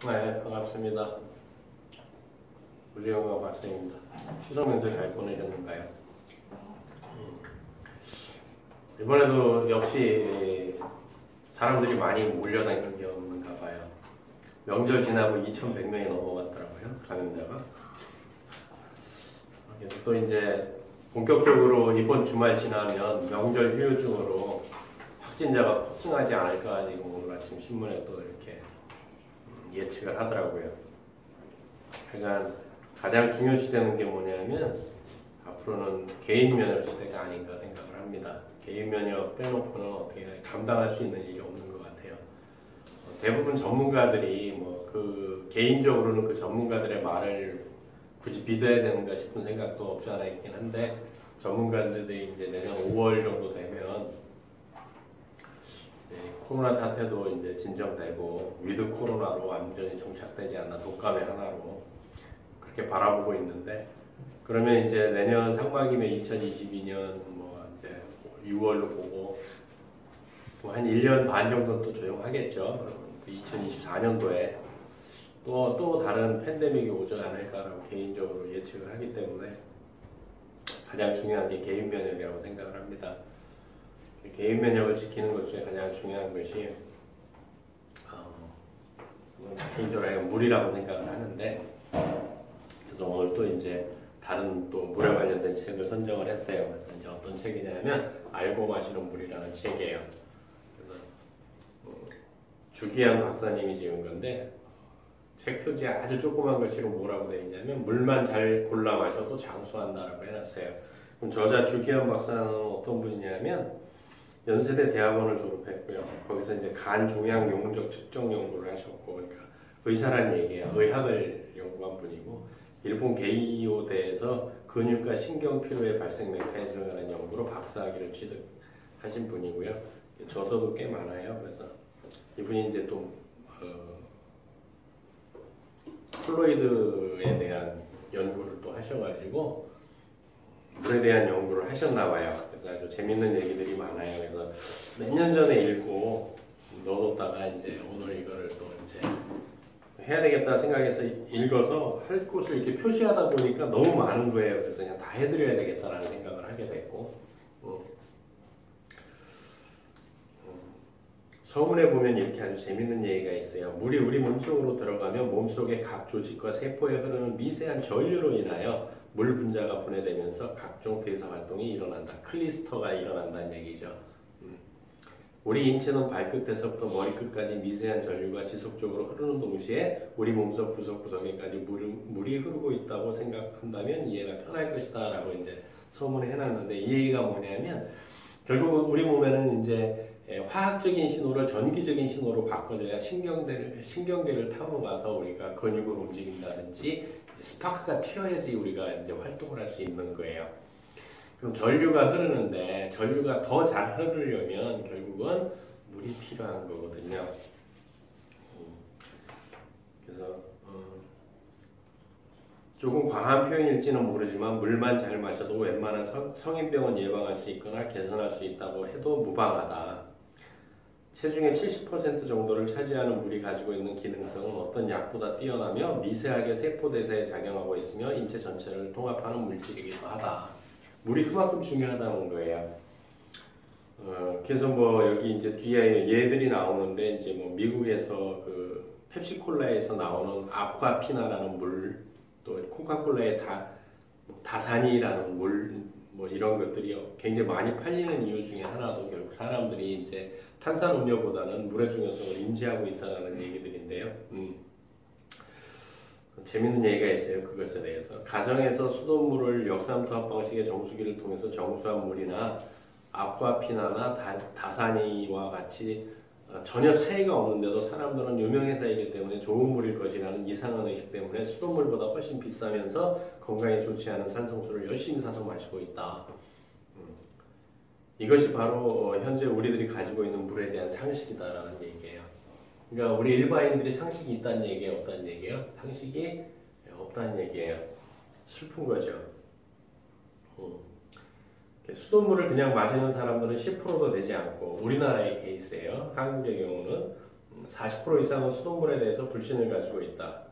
네, 반갑습니다. 우주영광 박사입니다. 추석 명절 잘 보내셨는가요? 이번에도 역시 사람들이 많이 몰려다니는가 봐요. 명절 지나고 2,100명이 넘어갔더라고요, 감염자가. 그래서 또 이제 본격적으로 이번 주말 지나면 명절 휴유증으로 확진자가 폭증하지 않을까 지금 오늘 아침 신문에 또 이렇게 예측을 하더라고요. 하여간 가장 중요시되는 게 뭐냐면 앞으로는 개인 면역 시대가 아닌가 생각을 합니다. 개인 면역 빼놓고는 어떻게 감당할 수 있는 일이 없는 것 같아요. 대부분 전문가들이 개인적으로는 그 전문가들의 말을 굳이 믿어야 되는가 싶은 생각도 없지 않아 있긴 한데, 전문가들이 이제 내년 5월 정도 되면 코로나 사태도 이제 진정되고 위드 코로나로 완전히 정착되지 않나, 독감의 하나로 그렇게 바라보고 있는데, 그러면 이제 내년 상반기면 2022년 뭐 이제 6월로 보고 또 한 1년 반 정도 또 조용하겠죠. 그러면 2024년도에 또 다른 팬데믹이 오지 않을까라고 개인적으로 예측을 하기 때문에 가장 중요한 게 개인 면역이라고 생각을 합니다. 개인 면역을 지키는 것 중에 가장 중요한 것이 개인적으로 물이라고 생각을 하는데, 그래서 오늘 또 이제 다른 또 물에 관련된 책을 선정을 했어요. 그래서 이제 어떤 책이냐면 알고 마시는 물이라는 책이에요. 그래서 주기한 박사님이 지은 건데, 책 표지에 아주 조그만 글씨로 뭐라고 되어 있냐면 물만 잘 골라 마셔도 장수한다라고 해놨어요. 그럼 저자 주기한 박사는 어떤 분이냐면 연세대 대학원을 졸업했고요. 거기서 이제 간 종양 용적 측정 연구를 하셨고, 그러니까 의사라는 얘기예요. 의학을 연구한 분이고, 일본 게이오대에서 근육과 신경 피로의 발생 메커니즘에 관한 연구로 박사학위를 취득하신 분이고요. 저서도 꽤 많아요. 그래서 이분이 이제 또 플로이드에 대한 연구를 또 하셔가지고 물에 대한 연구를 하셨나 봐요. 그래서 아주 재밌는 얘기들이 많아요. 그래서 몇 년 전에 읽고 넣어뒀다가 이제 오늘 이거를 또 이제 해야 되겠다 생각해서 읽어서 할 곳을 이렇게 표시하다 보니까 너무 많은 거예요. 그래서 그냥 다 해드려야 되겠다라는 생각을 하게 됐고, 서문에 보면 이렇게 아주 재밌는 얘기가 있어요. 물이 우리 몸속으로 들어가면 몸속의 각 조직과 세포에 흐르는 미세한 전류로 인하여 물 분자가 분해되면서 각종 대사 활동이 일어난다. 클리스터가 일어난다는 얘기죠. 우리 인체는 발끝에서부터 머리끝까지 미세한 전류가 지속적으로 흐르는 동시에 우리 몸속 구석구석에까지 물이 흐르고 있다고 생각한다면 이해가 편할 것이다 라고 이제 서문에 해놨는데, 이 얘기가 뭐냐면 결국 우리 몸에는 이제 화학적인 신호를 전기적인 신호로 바꿔줘야 신경계를 타고 가서 우리가 근육을 움직인다든지 스파크가 튀어야지 우리가 이제 활동을 할 수 있는 거예요. 그럼 전류가 흐르는데 전류가 더 잘 흐르려면 결국은 물이 필요한 거거든요. 그래서 조금 과한 표현일지는 모르지만 물만 잘 마셔도 웬만한 성인병은 예방할 수 있거나 개선할 수 있다고 해도 무방하다. 체중의 70% 정도를 차지하는 물이 가지고 있는 기능성은 어떤 약보다 뛰어나며 미세하게 세포대사에 작용하고 있으며 인체 전체를 통합하는 물질이기도 하다. 물이 그만큼 중요하다는 거예요. 그래서 뭐 여기 이제 뒤에 얘들이 나오는데, 이제 뭐 미국에서 그 펩시콜라에서 나오는 아쿠아피나라는 물, 또 코카콜라의 다산이라는 물, 뭐 이런 것들이 굉장히 많이 팔리는 이유 중에 하나도 결국 사람들이 이제 탄산음료보다는 물의 중요성을 인지하고 있다는 얘기들인데요. 재밌는 얘기가 있어요. 그것에 대해서. 가정에서 수돗물을 역삼투압 방식의 정수기를 통해서 정수한 물이나 아쿠아피나나 다사니와 같이 전혀 차이가 없는데도 사람들은 유명 회사이기 때문에 좋은 물일 것이라는 이상한 의식 때문에 수돗물보다 훨씬 비싸면서 건강에 좋지 않은 산성수를 열심히 사서 마시고 있다. 이것이 바로 현재 우리들이 가지고 있는 물에 대한 상식이다라는 얘기예요. 그러니까 우리 일반인들이 상식이 있다는 얘기예요, 없다는 얘기예요? 상식이 없다는 얘기예요. 슬픈 거죠. 수돗물을 그냥 마시는 사람들은 10%도 되지 않고, 우리나라의 케이스예요. 한국의 경우는 40% 이상은 수돗물에 대해서 불신을 가지고 있다.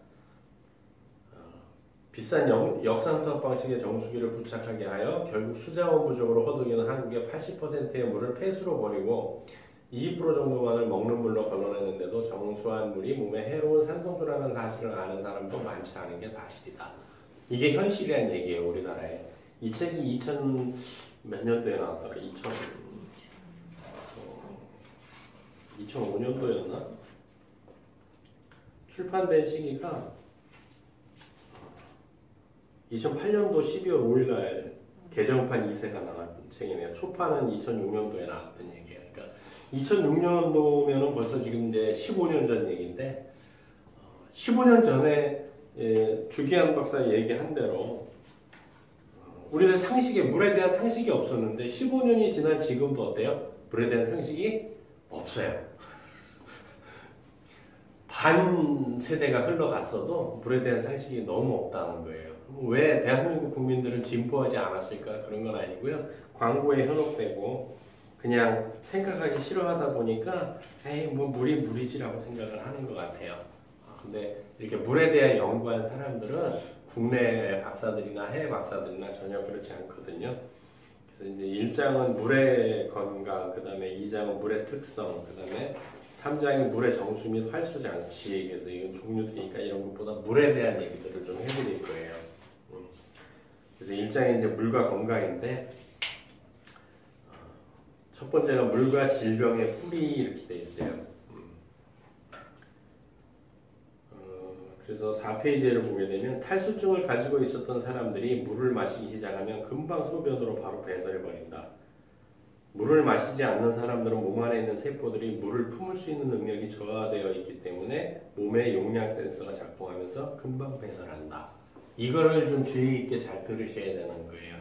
비싼 역산투합 방식의 정수기를 부착하게 하여 결국 수자원 부족으로 허덕이는 한국의 80%의 물을 폐수로 버리고 20% 정도만을 먹는 물로 걸러내는데도 정수한 물이 몸에 해로운 산성수라는 사실을 아는 사람도 많지 않은 게 사실이다. 이게 현실이란 얘기예요, 우리나라에. 이 책이 2000 몇 년도에 나왔더라? 2005년도였나? 출판된 시기가 2008년도 12월 5일날 개정판 2세가 나왔던 책이네요. 초판은 2006년도에 나왔던 얘기예요. 그러니까 2006년도면은 벌써 지금 이제 15년 전 얘기인데, 15년 전에 주기한 박사 얘기한 대로 우리는 상식에 물에 대한 상식이 없었는데 15년이 지난 지금도 어때요? 물에 대한 상식이 없어요. 반 세대가 흘러갔어도 물에 대한 상식이 너무 없다는 거예요. 왜 대한민국 국민들은 진보하지 않았을까? 그런 건 아니고요. 광고에 현혹되고 그냥 생각하기 싫어하다 보니까 에이 뭐 물이 물이지라고 생각을 하는 것 같아요. 근데 이렇게 물에 대해 연구한 사람들은 국내 박사들이나 해외 박사들이나 전혀 그렇지 않거든요. 그래서 이제 1장은 물의 건강, 그 다음에 2장은 물의 특성, 그 다음에 3장이 물의 정수 및 활수 장치. 그래서 이건 종류들이니까 이런 것보다 물에 대한 얘기들을 좀 해드릴 거예요. 그래서 1장이 이제 물과 건강인데, 첫 번째가 물과 질병의 뿌리 이렇게 돼 있어요. 그래서 4페이지를 보게 되면 탈수증을 가지고 있었던 사람들이 물을 마시기 시작하면 금방 소변으로 바로 배설해버린다. 물을 마시지 않는 사람들은 몸 안에 있는 세포들이 물을 품을 수 있는 능력이 저하되어 있기 때문에 몸의 용량 센서가 작동하면서 금방 배설한다. 이거를 좀 주의 있게 잘 들으셔야 되는 거예요.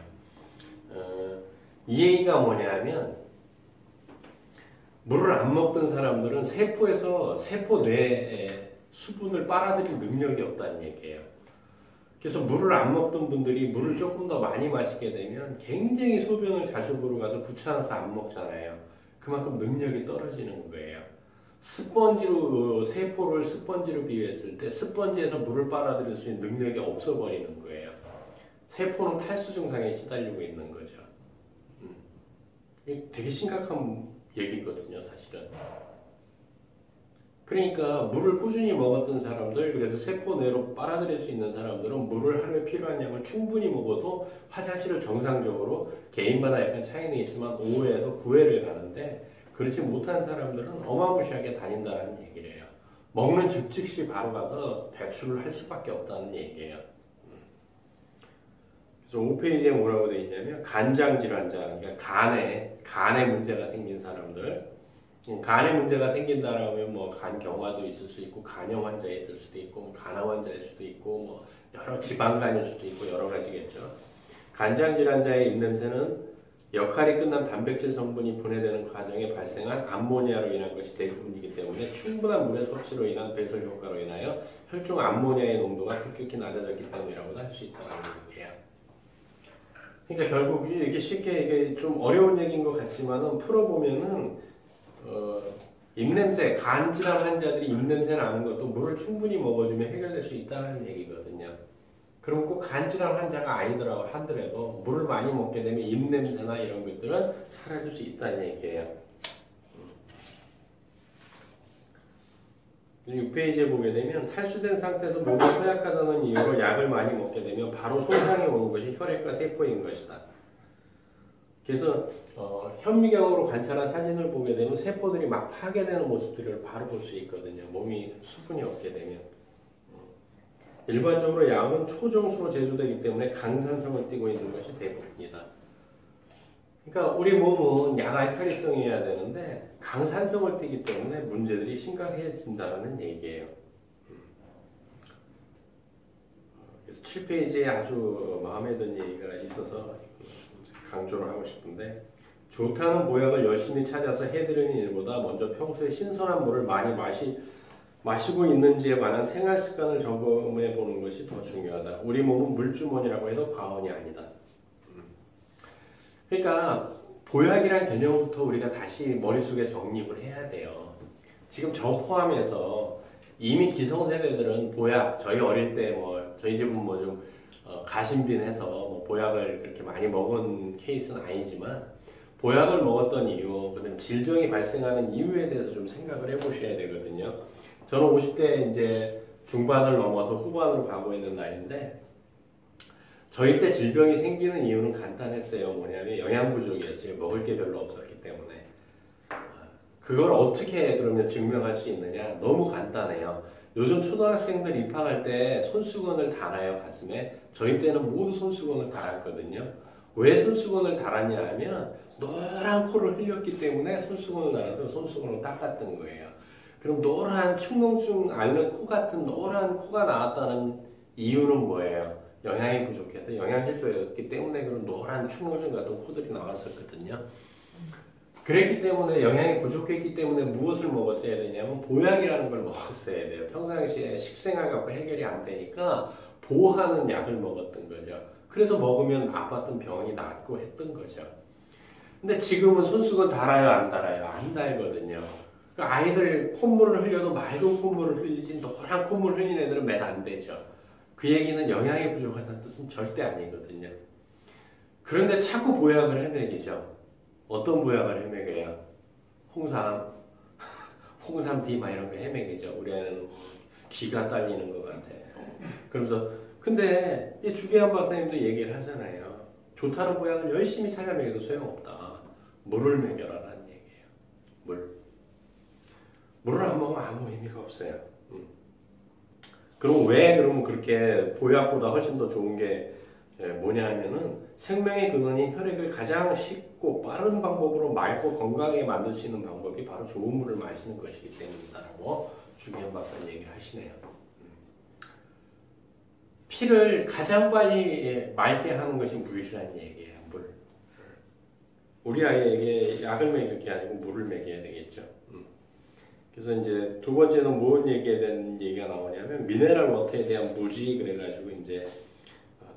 이 얘기가 뭐냐면 물을 안 먹던 사람들은 세포에서 세포 내에 수분을 빨아들일 능력이 없다는 얘기예요. 그래서 물을 안 먹던 분들이 물을 조금 더 많이 마시게 되면 굉장히 소변을 자주 보러 가서 귀찮아서 안 먹잖아요. 그만큼 능력이 떨어지는 거예요. 스펀지로 세포를 스펀지로 비유했을 때 스펀지에서 물을 빨아들일 수 있는 능력이 없어 버리는 거예요. 세포는 탈수 증상에 시달리고 있는 거죠. 이게 되게 심각한 얘기거든요, 사실은. 그러니까 물을 꾸준히 먹었던 사람들, 그래서 세포 내로 빨아들일 수 있는 사람들은 물을 하루에 필요한 양을 충분히 먹어도 화장실을 정상적으로 개인마다 약간 차이는 있지만 5회에서 9회를 가는데 그렇지 못한 사람들은 어마무시하게 다닌다는 얘기를 해요. 먹는 즉시 바로 가서 배출을 할 수밖에 없다는 얘기예요. 그래서 5페이지에 뭐라고 되어 있냐면 간장질환자, 그러니까 간에 문제가 생긴 사람들, 간에 문제가 생긴다라면 뭐 간경화도 있을 수 있고 간염 환자일 수도 있고 뭐 간암 환자일 수도 있고 뭐 여러 지방간일 수도 있고 여러 가지겠죠. 간장 질환자의 입냄새는 역할이 끝난 단백질 성분이 분해되는 과정에 발생한 암모니아로 인한 것이 대부분이기 때문에 충분한 물의 섭취로 인한 배설 효과로 인하여 혈중 암모니아의 농도가 급격히 낮아졌기 때문이라고도 할 수 있다는 얘기예요. 그러니까 결국 이게 쉽게 이게 좀 어려운 얘기인 것 같지만은 풀어보면은 입냄새, 간질환 환자들이 입냄새 나는 것도 물을 충분히 먹어주면 해결될 수 있다는 얘기거든요. 그럼 꼭 간질환 환자가 아니더라고 하더라도 물을 많이 먹게 되면 입냄새나 이런 것들은 사라질 수 있다는 얘기예요. 6페이지에 보게 되면 탈수된 상태에서 몸이 허약하다는 이유로 약을 많이 먹게 되면 바로 손상이 오는 것이 혈액과 세포인 것이다. 그래서 현미경으로 관찰한 사진을 보게 되면 세포들이 막 파괴되는 모습들을 바로 볼 수 있거든요. 몸이 수분이 없게 되면. 일반적으로 약은 초정수로 제조되기 때문에 강산성을 띠고 있는 것이 대부분이다. 그러니까 우리 몸은 약알칼리성이어야 되는데 강산성을 띠기 때문에 문제들이 심각해진다는 얘기예요. 그래서 7페이지에 아주 마음에 드는 얘기가 있어서 강조를 하고 싶은데, 좋다는 보약을 열심히 찾아서 해드리는 일보다 먼저 평소에 신선한 물을 많이 마시고 있는지에 관한 생활 습관을 점검해 보는 것이 더 중요하다. 우리 몸은 물주머니라고 해도 과언이 아니다. 그러니까 보약이란 개념부터 우리가 다시 머릿속에 정립을 해야 돼요. 지금 저 포함해서 이미 기성세대들은 보약, 저희 어릴 때 뭐 저희 집은 뭐 좀 가심빈해서 뭐 보약을 그렇게 많이 먹은 케이스는 아니지만 보약을 먹었던 이유, 그다음 질병이 발생하는 이유에 대해서 좀 생각을 해보셔야 되거든요. 저는 50대 이제 중반을 넘어서 후반으로 가고 있는 나이인데 저희 때 질병이 생기는 이유는 간단했어요. 뭐냐면 영양 부족이었어요. 먹을 게 별로 없었기 때문에. 그걸 어떻게 그러면 증명할 수 있느냐? 너무 간단해요. 요즘 초등학생들 입학할 때 손수건을 달아요, 가슴에. 저희 때는 모두 손수건을 달았거든요. 왜 손수건을 달았냐 하면 노란 코를 흘렸기 때문에 손수건을 달아서 손수건을 닦았던 거예요. 그럼 노란 축농증 앓는 코 같은 노란 코가 나왔다는 이유는 뭐예요? 영양이 부족해서 영양실조였기 때문에 그런 노란 축농증 같은 코들이 나왔었거든요. 그랬기 때문에 영양이 부족했기 때문에 무엇을 먹었어야 되냐면 보약이라는 걸 먹었어야 돼요. 평상시에 식생활 갖고 해결이 안 되니까 보하는 약을 먹었던 거죠. 그래서 먹으면 아팠던 병이 낫고 했던 거죠. 근데 지금은 손수건 달아요, 안 달아요? 안 달거든요. 그러니까 아이들 콧물을 흘려도 맑은 콧물을 흘리지 노란 콧물 흘리는 애들은 몇 안 되죠. 그 얘기는 영양이 부족하다는 뜻은 절대 아니거든요. 그런데 자꾸 보약을 헤매기죠. 어떤 보약을 헤매겨요? 홍삼, 홍삼 D 막 이런 거 헤매기죠. 우리 애는 기가 딸리는 것 같아. 그러면서 근데 이 주계한 박사님도 얘기를 하잖아요. 좋다는 보약을 열심히 찾아 먹여도 소용없다. 물을 먹여라라는 얘기예요. 물을 안 먹으면 아무 의미가 없어요. 그럼 왜 그러면 그렇게 보약보다 훨씬 더 좋은 게 뭐냐 하면은 생명의 근원인 혈액을 가장 쉽고 빠른 방법으로 맑고 건강하게 만들 수 있는 방법이 바로 좋은 물을 마시는 것이기 때문이다라고 주기현 박사님 얘기를 하시네요. 피를 가장 빨리 맑게 하는 것이 물이라는 얘기예요. 물. 우리 아이에게 약을 먹일 게 아니고 물을 먹여야 되겠죠. 그래서 이제 두 번째는 무슨 얘기에 대한 얘기가 나오냐면 미네랄 워터에 대한 무지 그래가지고 이제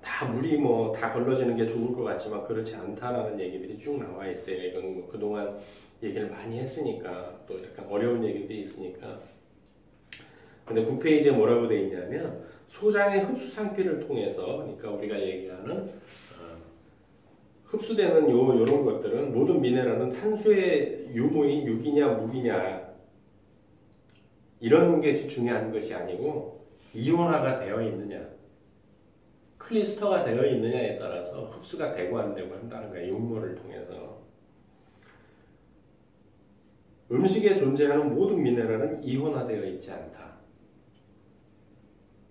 다 물이 뭐 다 걸러지는 게 좋을 것 같지만 그렇지 않다라는 얘기들이 쭉 나와 있어요. 이건 뭐 그동안 얘기를 많이 했으니까 또 약간 어려운 얘기들이 있으니까. 근데 9페이지에 뭐라고 돼 있냐면 소장의 흡수 상피를 통해서 그러니까 우리가 얘기하는 흡수되는 요런 것들은 모든 미네랄은 탄소의 유무인 육이냐 무기냐 이런 것이 중요한 것이 아니고 이온화가 되어 있느냐 클리스터가 되어 있느냐에 따라서 흡수가 되고 안 되고 한다는 거예요. 육모를 통해서. 음식에 존재하는 모든 미네랄은 이온화되어 있지 않다.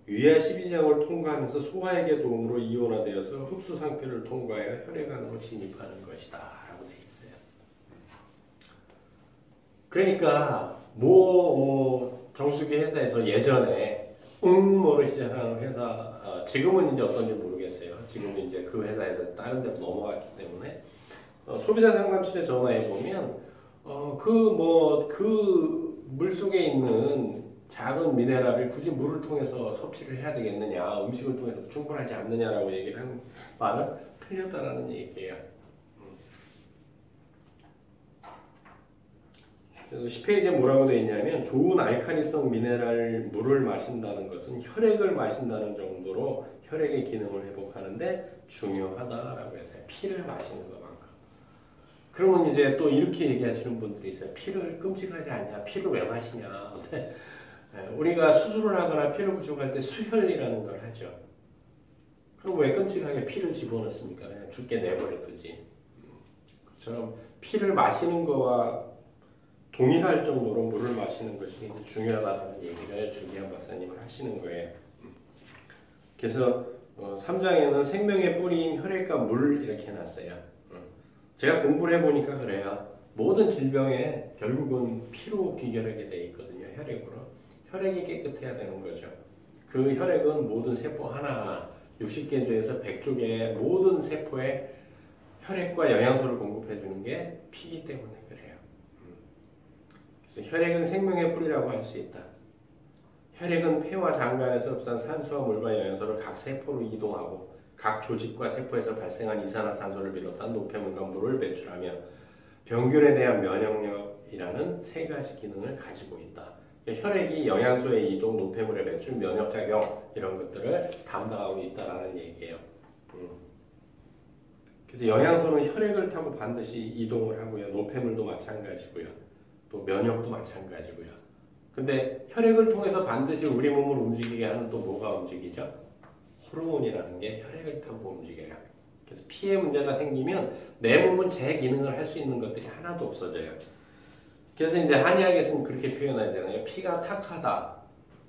위아 12장을 통과하면서 소화액의 도움으로 이온화되어서 흡수 상태를 통과하여 혈액 안으로 진입하는 것이다 라고 되어 있어요. 그러니까 정수기 회사에서 예전에 뭐를 시작하는 회사 지금은 이제 어떤지 모르겠어요. 지금은 이제 그 회사에서 다른 데로 넘어갔기 때문에 소비자 상담실에 전화해 보면 그 물속에 있는 작은 미네랄을 굳이 물을 통해서 섭취를 해야 되겠느냐, 음식을 통해서 충분하지 않느냐라고 얘기를 한 말은 틀렸다라는 얘기예요. 그래서 10페이지에 뭐라고 되어 있냐면 좋은 알칼리성 미네랄 물을 마신다는 것은 혈액을 마신다는 정도로 혈액의 기능을 회복하는데 중요하다라고 했어요. 피를 마시는 것만큼. 그러면 이제 또 이렇게 얘기하시는 분들이 있어요. 피를 끔찍하지 않냐? 피를 왜 마시냐? 우리가 수술을 하거나 피를 부족할 때 수혈이라는 걸 하죠. 그럼 왜 끔찍하게 피를 집어넣습니까? 그냥 죽게 내버려 두지. 그처럼 피를 마시는 거와 동일할 정도로 물을 마시는 것이 중요하다는 얘기를 주기현 박사님은 하시는 거예요. 그래서 3장에는 생명의 뿌리인 혈액과 물 이렇게 해놨어요. 제가 공부를 해보니까 그래요. 모든 질병에 결국은 피로 귀결하게 돼 있거든요. 혈액으로. 혈액이 깨끗해야 되는 거죠. 그 혈액은 모든 세포 하나하나 60개 중에서 100쪽의 모든 세포에 혈액과 영양소를 공급해 주는 게 피이기 때문에 그래요. 그래서 혈액은 생명의 뿌리라고 할 수 있다. 혈액은 폐와 장관에서 흡수한 산소와 물과 영양소를 각 세포로 이동하고 각 조직과 세포에서 발생한 이산화탄소를 비롯한 노폐물과 물을 배출하며 병균에 대한 면역력, 면역이라는 세 가지 기능을 가지고 있다. 혈액이 영양소의 이동, 노폐물의 배출, 면역작용 이런 것들을 담당하고 있다라는 얘기예요. 그래서 영양소는 혈액을 타고 반드시 이동을 하고요. 노폐물도 마찬가지고요. 또 면역도 마찬가지고요. 근데 혈액을 통해서 반드시 우리 몸을 움직이게 하는 또 뭐가 움직이죠? 호르몬이라는 게 혈액을 타고 움직여요. 그래서 피에 문제가 생기면 내 몸은 제 기능을 할 수 있는 것들이 하나도 없어져요. 그래서 이제 한의학에서는 그렇게 표현하잖아요. 피가 탁하다.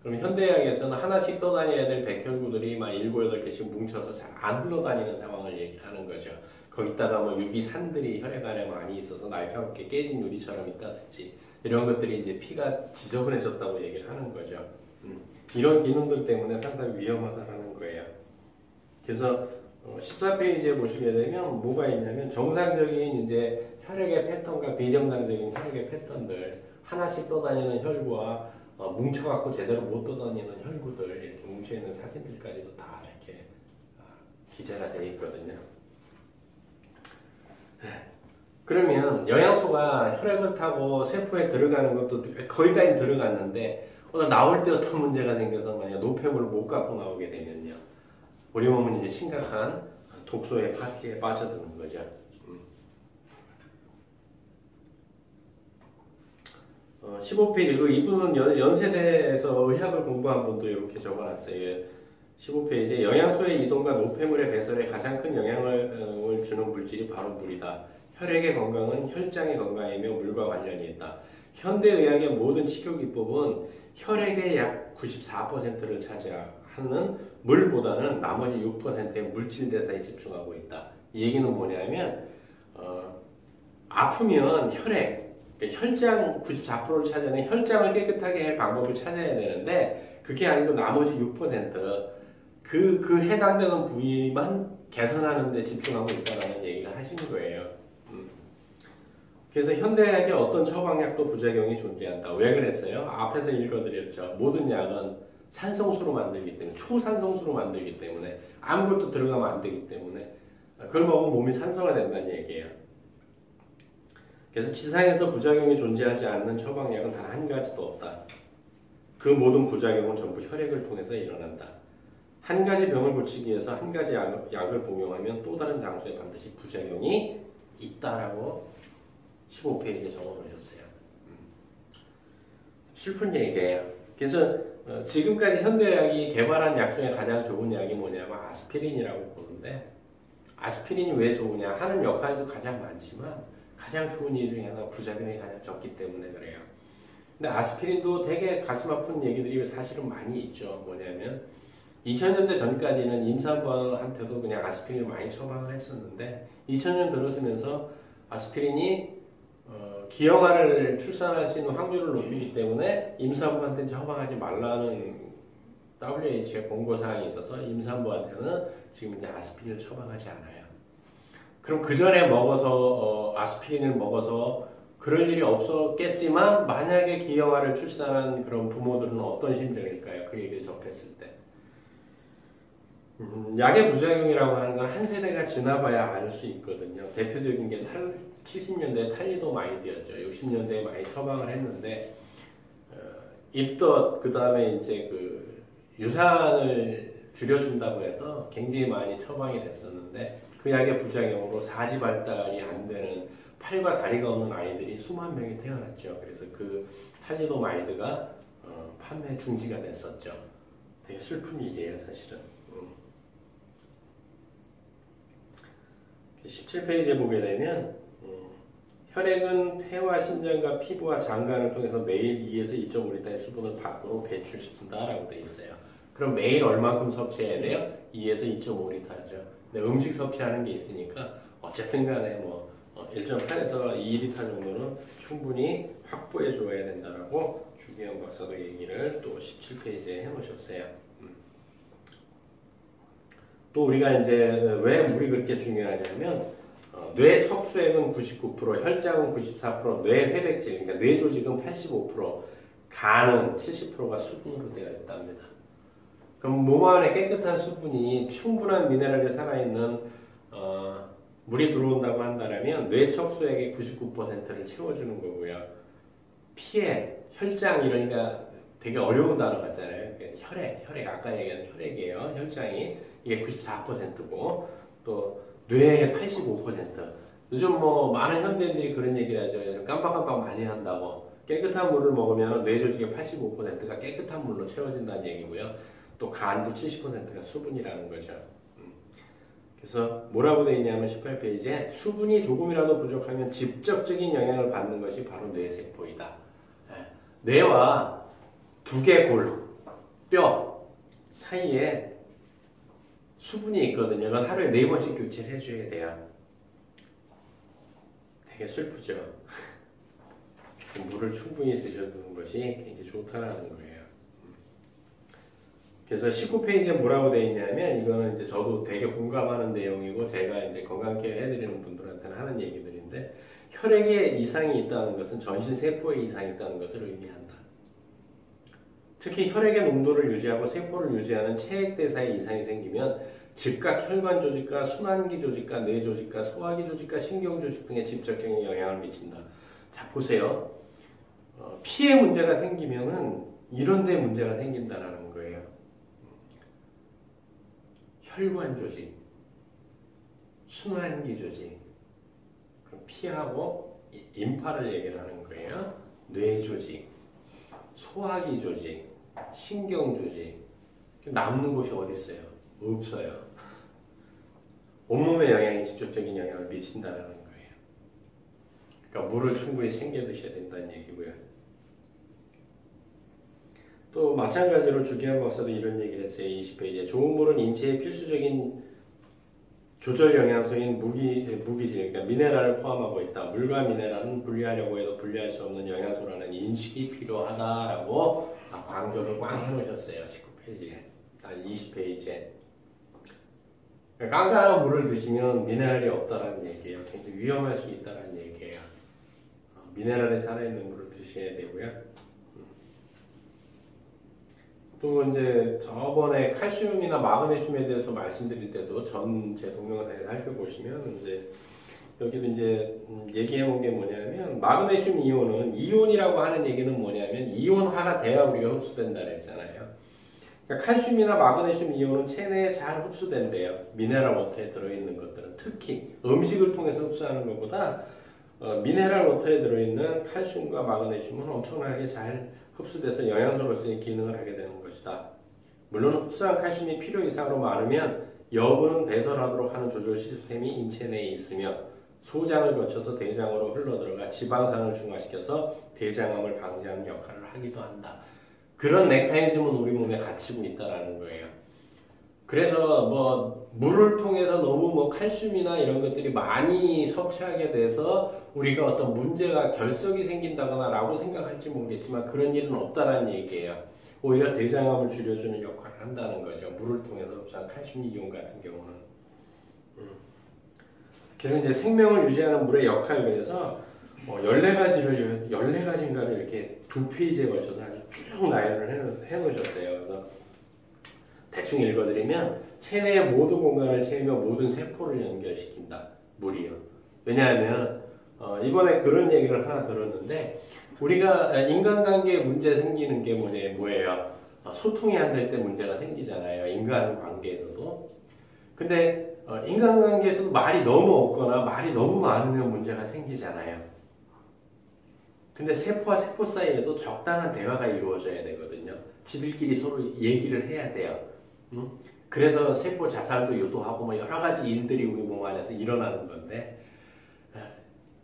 그럼 현대의학에서는 하나씩 떠다녀야 될 백혈구들이 막 7, 8개씩 뭉쳐서 잘 안 흘러다니는 상황을 얘기하는 거죠. 거기다가 뭐 유기산들이 혈액 안에 많이 있어서 날카롭게 깨진 유리처럼 있다든지 이런 것들이 이제 피가 지저분해졌다고 얘기를 하는 거죠. 이런 기능들 때문에 상당히 위험하다라는 거예요. 그래서 14페이지에 보시게 되면 뭐가 있냐면 정상적인 이제 혈액의 패턴과 비정상적인 혈액의 패턴들 하나씩 떠다니는 혈구와 뭉쳐갖고 제대로 못 떠다니는 혈구들 이렇게 뭉쳐있는 사진들까지도 다 이렇게 기재가 되어 있거든요. 그러면 영양소가 혈액을 타고 세포에 들어가는 것도 거기까지 들어갔는데 나올 때 어떤 문제가 생겨서 만약 노폐물을 못 갖고 나오게 되면요. 우리 몸은 이제 심각한 독소의 파티에 빠져드는 거죠. 15페이지로 이분은 연세대에서 의학을 공부한 분도 이렇게 적어놨어요. 15페이지에 영양소의 이동과 노폐물의 배설에 가장 큰 영향을 주는 물질이 바로 물이다. 혈액의 건강은 혈장의 건강이며 물과 관련이 있다. 현대의학의 모든 치료 기법은 혈액의 약 94%를 차지하는 물보다는 나머지 6%의 물질 대사에 집중하고 있다. 이 얘기는 뭐냐면 아프면 혈액, 혈장 94%를 차지하는 혈장을 깨끗하게 할 방법을 찾아야 되는데 그게 아니고 나머지 6% 그 해당되는 부위만 개선하는 데 집중하고 있다는 얘기를 하시는 거예요. 그래서 현대의학의 어떤 처방약도 부작용이 존재한다. 왜 그랬어요? 앞에서 읽어드렸죠. 모든 약은 산성수로 만들기 때문에, 초산성수로 만들기 때문에 아무것도 들어가면 안 되기 때문에 그걸 먹으면 몸이 산소가 된다는 얘기예요. 그래서 지상에서 부작용이 존재하지 않는 처방약은 단 한 가지도 없다. 그 모든 부작용은 전부 혈액을 통해서 일어난다. 한 가지 병을 고치기 위해서 한 가지 약을 복용하면 또 다른 장소에 반드시 부작용이 있다라고 15페이지에 적어놓으셨어요. 슬픈 얘기예요. 그래서 지금까지 현대의학이 개발한 약 중에 가장 좋은 약이 뭐냐면 아스피린이라고 보는데 아스피린이 왜 좋으냐 하는 역할도 가장 많지만 가장 좋은 이유 중에 하나가 부작용이 가장 적기 때문에 그래요. 근데 아스피린도 되게 가슴 아픈 얘기들이 사실은 많이 있죠. 뭐냐면 2000년대 전까지는 임산부한테도 그냥 아스피린을 많이 처방을 했었는데 2000년 들어서면서 아스피린이 기형아를 출산할 수 있는 확률을 높이기 때문에 임산부한테 처방하지 말라는 WHO의 권고사항이 있어서 임산부한테는 지금 이제 아스피린을 처방하지 않아요. 그럼 그 전에 먹어서 아스피린을 먹어서 그럴 일이 없었겠지만 만약에 기형아를 출산한 그런 부모들은 어떤 심정일까요? 그 얘기를 접했을 때. 약의 부작용이라고 하는 건 한 세대가 지나봐야 알 수 있거든요. 대표적인 게 70년대에 탈리도 많이 되었죠. 60년대에 많이 처방을 했는데 입덧 그 다음에 이제 그 유산을 줄여준다고 해서 굉장히 많이 처방이 됐었는데 그 약의 부작용으로 사지 발달이 안 되는 팔과 다리가 없는 아이들이 수만 명이 태어났죠. 그래서 그 탈리도마이드가 판매 중지가 됐었죠. 되게 슬픈 일이에요, 사실은. 17페이지에 보게 되면 혈액은 폐와 심장과 피부와 장관을 통해서 매일 2에서 2.5리터의 수분을 밖으로 배출시킨다라고 되어 있어요. 그럼 매일 얼마큼 섭취해야 돼요? 2에서 2.5리터죠. 근데 음식 섭취하는 게 있으니까 어쨌든 간에 뭐 1.8에서 2리터 정도는 충분히 확보해 줘야 된다라고 주기현 박사도 얘기를 또 17페이지에 해놓으셨어요. 또 우리가 이제 왜 물이 그렇게 중요하냐면 뇌 척수액은 99%, 혈장은 94%, 뇌 회백질, 그러니까 뇌 조직은 85%, 간은 70%가 수분으로 되어 있답니다. 그럼 몸 안에 깨끗한 수분이 충분한 미네랄이 살아있는 물이 들어온다고 한다면 뇌 척수액의 99%를 채워주는 거고요. 피에, 혈장 이러니까 되게 어려운 단어 같잖아요. 혈액 아까 얘기한 혈액이에요. 혈장이 이게 94%고 또 뇌의 85%. 요즘 뭐 많은 현대인들이 그런 얘기를 하죠. 깜빡깜빡 많이 한다고. 깨끗한 물을 먹으면 뇌 조직의 85%가 깨끗한 물로 채워진다는 얘기고요. 또 간도 70%가 수분이라는 거죠. 그래서 뭐라고 되어 있냐면 18페이지에 수분이 조금이라도 부족하면 직접적인 영향을 받는 것이 바로 뇌세포이다. 뇌와 두개골, 뼈 사이에 수분이 있거든요. 이건 하루에 4번씩 교체를 해줘야 돼요. 되게 슬프죠. 물을 충분히 드셔두는 것이 굉장히 좋다라는 거예요. 그래서 19페이지에 뭐라고 되어 있냐면 이거는 이제 저도 되게 공감하는 내용이고 제가 이제 건강케어 해드리는 분들한테는 하는 얘기들인데 혈액에 이상이 있다는 것은 전신 세포에 이상이 있다는 것을 의미한다. 특히 혈액의 농도를 유지하고 세포를 유지하는 체액 대사에 이상이 생기면 즉각 혈관 조직과 순환기 조직과 뇌 조직과 소화기 조직과 신경 조직 등에 직접적인 영향을 미친다. 자 보세요. 피에 문제가 생기면은 이런 데 문제가 생긴다라는 거예요. 혈관 조직, 순환기 조직, 그럼 피하고 임파를 얘기를 하는 거예요. 뇌 조직, 소화기 조직, 신경 조직. 남는 곳이 어디 있어요? 없어요. 온몸에 영향이 직접적인 영향을 미친다는 거예요. 그러니까 물을 충분히 챙겨 드셔야 된다는 얘기고요. 또 마찬가지로 주기한 박사도 이런 얘기를 했어요. 20페이지에 좋은 물은 인체의 필수적인 조절 영양소인 무기질, 그러니까 미네랄을 포함하고 있다. 물과 미네랄은 분리하려고 해도 분리할 수 없는 영양소라는 인식이 필요하다라고 강조를 꽝 해놓으셨어요. 19페이지에, 20페이지에. 깐깐한 물을 드시면 미네랄이 없다라는 얘기예요. 굉장히 위험할 수 있다라는 얘기예요. 미네랄이 살아있는 물을 드셔야 되고요. 또 이제 저번에 칼슘이나 마그네슘에 대해서 말씀드릴 때도 제 동영상에 살펴보시면 이제 여기도 이제 얘기해 본 게 뭐냐면 마그네슘 이온은 이온이라고 하는 얘기는 뭐냐면 이온화가 돼야 우리가 흡수된다 그랬잖아요. 그러니까 칼슘이나 마그네슘 이온은 체내에 잘 흡수된대요. 미네랄 워터에 들어있는 것들은 특히 음식을 통해서 흡수하는 것보다 미네랄 워터에 들어있는 칼슘과 마그네슘은 엄청나게 잘 흡수돼서 영양소로서의 기능을 하게 되는 것이다. 물론 흡수한 칼슘이 필요 이상으로 많으면 여분은 배설하도록 하는 조절 시스템이 인체 내에 있으며 소장을 거쳐서 대장으로 흘러들어가 지방산을 중화시켜서 대장암을 방지하는 역할을 하기도 한다. 그런 메커니즘은 우리 몸에 갖추고 있다는 거예요. 그래서 뭐 물을 통해서 너무 뭐 칼슘이나 이런 것들이 많이 섭취하게 돼서 우리가 어떤 문제가 결석이 생긴다거나 라고 생각할지 모르겠지만 그런 일은 없다라는 얘기예요. 오히려 대장암을 줄여주는 역할을 한다는 거죠. 물을 통해서 흡수한 칼슘 이온 같은 경우는. 그래서 이제 생명을 유지하는 물의 역할, 그래서 14가지인가를 이렇게 2페이지에 걸쳐서 아주 쭉 나열을 해 놓으셨어요. 그래서 대충 읽어드리면 체내의 모든 공간을 채우며 모든 세포를 연결시킨다. 물이요. 왜냐하면 이번에 그런 얘기를 하나 들었는데 우리가 인간관계에 문제 생기는 게 뭐예요? 소통이 안 될 때 문제가 생기잖아요. 인간관계에서도. 근데 인간관계에서도 말이 너무 없거나 말이 너무 많으면 문제가 생기잖아요. 근데 세포와 세포 사이에도 적당한 대화가 이루어져야 되거든요. 지들끼리 서로 얘기를 해야 돼요. 그래서 세포 자살도 유도하고 뭐 여러 가지 일들이 우리 몸 안에서 일어나는 건데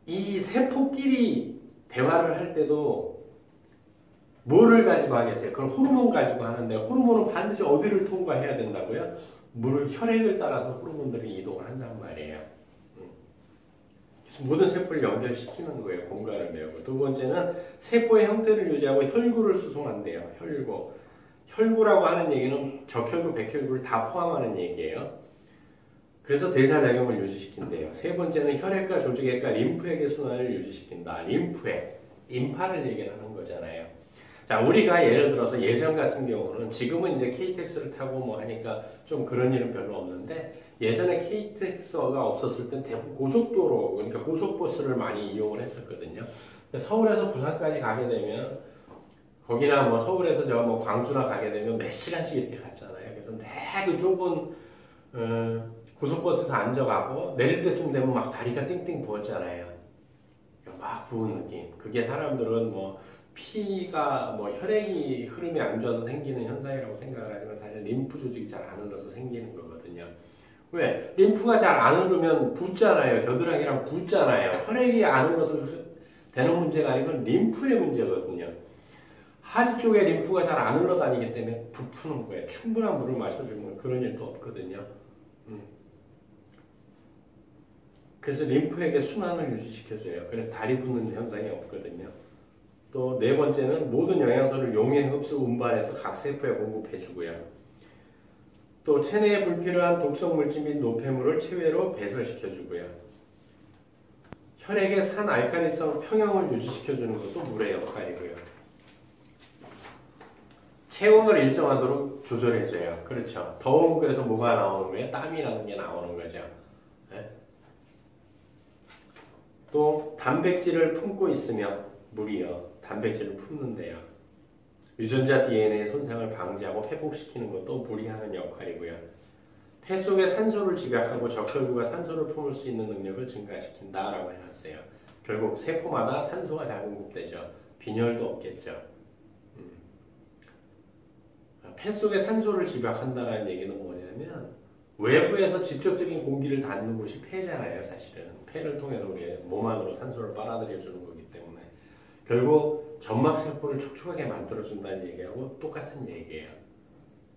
이 세포끼리 대화를 할 때도 뭐를 가지고 하겠어요? 그걸 호르몬 가지고 하는데 호르몬은 반드시 어디를 통과해야 된다고요? 혈액을 따라서 호르몬들이 이동을 한단 말이에요. 그래서 모든 세포를 연결시키는 거예요. 공간을 메우고. 두 번째는 세포의 형태를 유지하고 혈구를 수송한대요. 혈구라고 하는 얘기는 적혈구, 백혈구를 다 포함하는 얘기예요. 그래서 대사작용을 유지시킨대요. 세 번째는 혈액과 조직액과 림프액의 순환을 유지시킨다. 림프액, 임파를 얘기하는 거잖아요. 자, 우리가 예를 들어서 예전 같은 경우는 지금은 이제 KTX를 타고 뭐 하니까 좀 그런 일은 별로 없는데 예전에 KTX가 없었을 땐 대부분 고속도로, 그러니까 고속버스를 많이 이용을 했었거든요. 서울에서 부산까지 가게 되면 거기나 뭐 서울에서 제가 뭐 광주나 가게 되면 몇 시간씩 이렇게 갔잖아요. 그래서 되게 좁은 고속버스에서 앉아가고 내릴 때쯤 되면 막 다리가 띵띵 부었잖아요. 막 부은 느낌. 그게 사람들은 뭐 피가 뭐 혈액이 흐름이 안 좋아서 생기는 현상이라고 생각을 하지만 사실 림프 조직이 잘 안 흘러서 생기는 거거든요. 왜? 림프가 잘 안 흐르면 붓잖아요. 겨드랑이랑 붓잖아요. 혈액이 안 흘러서 되는 문제가 아니고 림프의 문제거든요. 하지 쪽에 림프가 잘 안 흘러다니기 때문에 부푸는 거예요. 충분한 물을 마셔주면 그런 일도 없거든요. 그래서 림프에게 순환을 유지시켜줘요. 그래서 다리 붓는 현상이 없거든요. 또 네 번째는 모든 영양소를 용해 흡수 운반해서 각 세포에 공급해주고요. 또 체내에 불필요한 독성 물질 및 노폐물을 체외로 배설시켜주고요. 혈액의 산 알칼리성 평형을 유지시켜주는 것도 물의 역할이고요. 체온을 일정하도록 조절해줘요. 그렇죠. 더우면 그래서 뭐가 나오는 거예요? 땀이라는 게 나오는 거죠. 네? 또 단백질을 품고 있으면 물이요. 단백질을 품는데요. 유전자 DNA 손상을 방지하고 회복시키는 것도 물이 하는 역할이고요. 폐 속에 산소를 집약하고 적혈구가 산소를 품을 수 있는 능력을 증가시킨다라고 해놨어요. 결국 세포마다 산소가 잘 공급되죠. 빈혈도 없겠죠. 폐 속에 산소를 집약한다는 얘기는 뭐냐면 외부에서 직접적인 공기를 닿는 곳이 폐잖아요. 사실은 폐를 통해서 우리 몸 안으로 산소를 빨아들여주는 거기 때문에 결국 점막세포를 촉촉하게 만들어준다는 얘기하고 똑같은 얘기예요.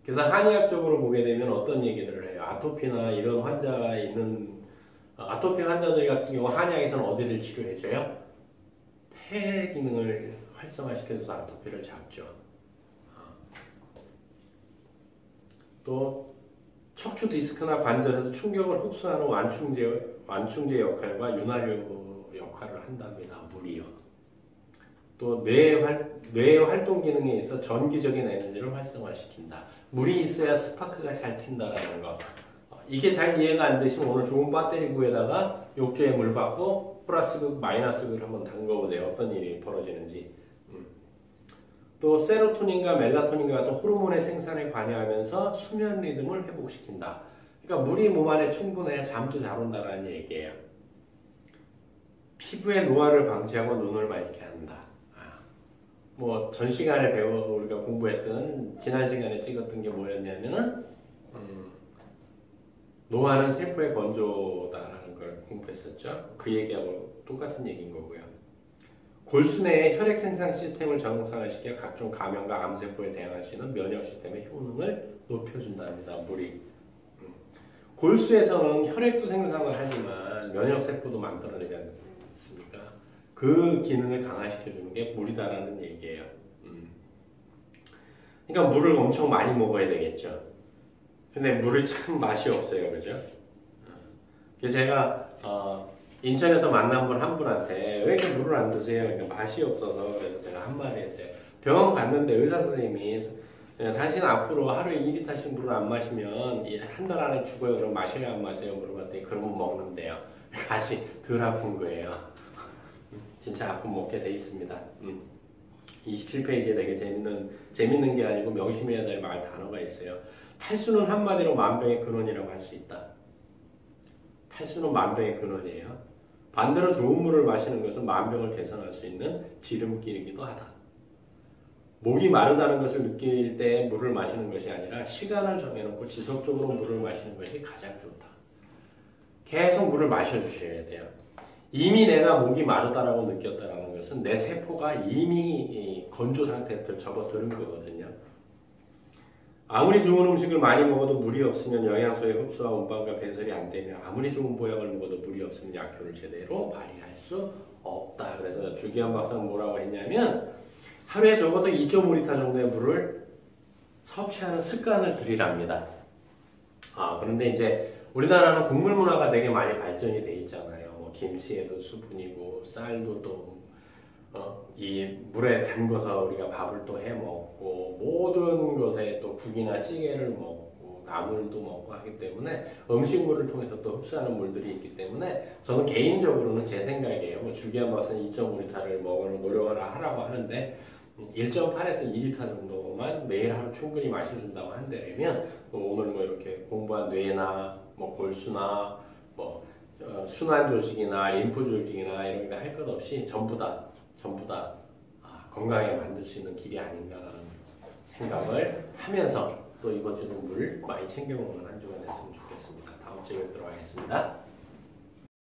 그래서 한의학적으로 보게 되면 어떤 얘기들을 해요. 아토피나 이런 환자가 있는 아토피 환자들 같은 경우 한의학에서는 어디를 치료해줘요? 폐 기능을 활성화시켜줘서 아토피를 잡죠. 또 척추 디스크나 관절에서 충격을 흡수하는 완충제 역할과 윤활유 역할을 한답니다. 물이요. 또 뇌의 활동 기능에 있어 전기적인 에너지를 활성화시킨다. 물이 있어야 스파크가 잘 튄다라는 거. 이게 잘 이해가 안 되시면 오늘 좋은 배터리 구에다가 욕조에 물 받고 플러스극 마이너스극을 한번 담궈보세요. 어떤 일이 벌어지는지. 또 세로토닌과 멜라토닌과 같은 호르몬의 생산에 관여하면서 수면 리듬을 회복시킨다. 그러니까 물이 몸 안에 충분해야 잠도 잘 온다는 얘기예요. 피부의 노화를 방지하고 눈을 맑게 한다. 뭐 전 시간에 우리가 공부했던 지난 시간에 찍었던 게 뭐였냐면은 노화는 세포의 건조다라는 걸 공부했었죠. 그 얘기하고 똑같은 얘기인 거고요. 골수 내의 혈액 생산 시스템을 정상화시켜 각종 감염과 암세포에 대항할 수 있는 면역 시스템의 효능을 높여준답니다. 물이. 골수에서는 혈액도 생산을 하지만 면역 세포도 만들어내지 않습니까? 그 기능을 강화시켜주는 게 물이다라는 얘기예요. 그러니까 물을 엄청 많이 먹어야 되겠죠. 근데 물을 참 맛이 없어요, 그죠? 그래서 제가 인천에서 만난 한 분한테 왜 이렇게 물을 안 드세요? 그러니까 맛이 없어서 그래서 제가 한마디 했어요. 병원 갔는데 의사 선생님이 당신 앞으로 하루에 2리터씩 물을 안 마시면 한 달 안에 죽어요. 그럼 마셔야 안 마세요? 물어봤더니 그러면 먹는데요. 아직 덜 아픈 거예요. 진짜 아프면 먹게 돼 있습니다. 27페이지에 되게 재밌는 게 아니고 명심해야 될 말 단어가 있어요. 탈수는 한마디로 만병의 근원이라고 할 수 있다. 탈수는 만병의 근원이에요. 반대로 좋은 물을 마시는 것은 만병을 개선할 수 있는 지름길이기도 하다. 목이 마르다는 것을 느낄 때 물을 마시는 것이 아니라 시간을 정해놓고 지속적으로 물을 마시는 것이 가장 좋다. 계속 물을 마셔주셔야 돼요. 이미 내가 목이 마르다라고 느꼈다는 것은 내 세포가 이미 건조 상태에 접어드는 거거든요. 아무리 좋은 음식을 많이 먹어도 물이 없으면 영양소의 흡수와 운반과 배설이 안 되며 아무리 좋은 보약을 먹어도 물이 없으면 약효를 제대로 발휘할 수 없다. 그래서 주기현 박사는 뭐라고 했냐면 하루에 적어도 2.5리터 정도의 물을 섭취하는 습관을 들이랍니다. 그런데 이제 우리나라는 국물 문화가 되게 많이 발전이 돼 있잖아요. 뭐 김치에도 수분이고 쌀도 또 이 물에 담궈서 우리가 밥을 또 해 먹고 모든 것에 또 국이나 찌개를 먹고 나물도 먹고 하기 때문에 음식물을 통해서 또 흡수하는 물들이 있기 때문에 저는 개인적으로는 제 생각이에요. 뭐 주기한 맛은 2.5리터를 먹으는 노력을 하라고 하는데 1.8에서 2리터 정도만 매일 하루 충분히 마셔준다고 한다면 오늘 뭐 이렇게 공부한 뇌나 뭐 골수나 뭐 순환 조직이나 림프 조직이나 이런 게 할 것 없이 전부 다 건강하게 만들 수 있는 길이 아닌가라는 생각을 하면서 또 이번 주도 물 많이 챙겨 먹는 한 주가 됐으면 좋겠습니다. 다음 주에 뵙도록 하겠습니다.